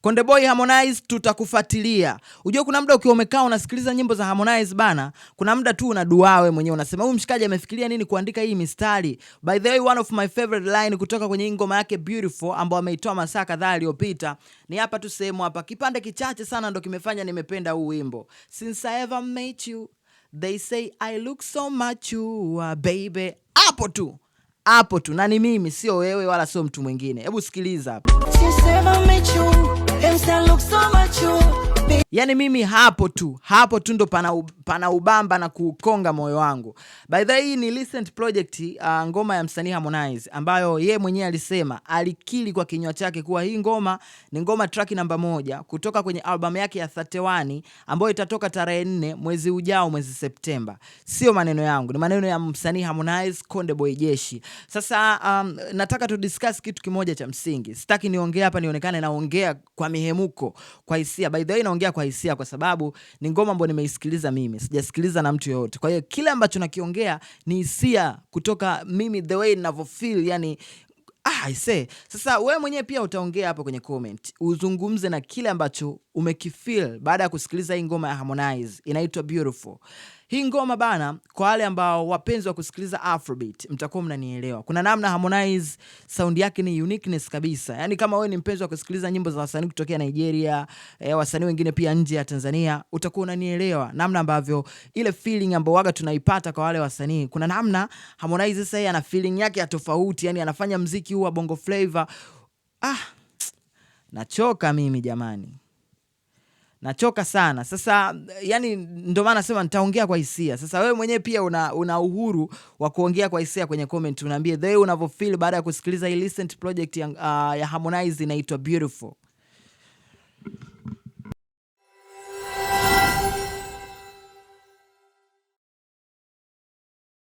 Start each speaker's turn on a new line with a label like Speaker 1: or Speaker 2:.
Speaker 1: Konde Boy Harmonize tutakufuatilia. Unajua kuna muda ukiwa umekaa unasikiliza nyimbo za Harmonize bana, kuna muda tu unadua wewe mwenyewe unasema huyu mshikaji amefikiria nini kuandika hii mistari. By the way, one of my favorite line kutoka kwenye ngoma yake Beautiful ambayo ameitoa masaa kadhaa aliyopita ni hapa tu sehemu hapa. Kipande kichache sana ndo kimefanya nimependa huu wimbo. Since I ever met you, they say I look so mature, baby. Hapo tu, na ni mimi, sio wewe wala sio mtu mwingine. Hebu sikiliza hapa. Yani mimi hapo tu ndo pana ubamba na kukonga moyo wangu. By the way, ni recent project ngoma ya msanii Harmonize ambayo ye mwenyewe alisema, alikiri kwa kinywa chake kuwa hii ngoma ni ngoma track namba 1 kutoka kwenye album yake ya 31 ambayo itatoka tarehe 4 mwezi ujao, mwezi Septemba. Sio maneno yangu, ni maneno ya msanii Harmonize, Konde Boy Jeshi. Sasa nataka tu discuss kitu kimoja cha msingi. Sitaki niongee hapa nionekane naongea kwa mihemuko, kwa hisia. By the way, naongea kwa hisia kwa sababu ni ngoma ambayo nimeisikiliza mimi, sijasikiliza na mtu yoyote. Kwa hiyo kile ambacho nakiongea ni hisia kutoka mimi, the way ninavyo feel, yani I say. Sasa wewe mwenyewe pia utaongea hapo kwenye comment, uzungumze na kile ambacho umekifeel baada ya kusikiliza hii ngoma ya Harmonize inaitwa Beautiful. Hii ngoma bana, kwa wale ambao wapenzi wa kusikiliza Afrobeat mtakuwa mnanielewa. Kuna namna Harmonize sound yake ni uniqueness kabisa. Yani kama wewe ni mpenzi wa kusikiliza nyimbo za wasanii kutokea Nigeria, wasanii wengine pia nje ya Tanzania, utakuwa unanielewa namna ambavyo ile feeling ambayo waga tunaipata kwa wale wasanii. Kuna namna Harmonize sasa ana feeling yake ya tofauti, yani anafanya muziki huu wa bongo flavor. Nachoka mimi jamani. Nachoka sana. Sasa yani ndo maana nasema nitaongea kwa hisia. Sasa wewe mwenyewe pia una uhuru wa kuongea kwa hisia kwenye comment. Unaambie the way unavyo feel baada ya kusikiliza hii recent project ya Harmonize inaitwa Beautiful.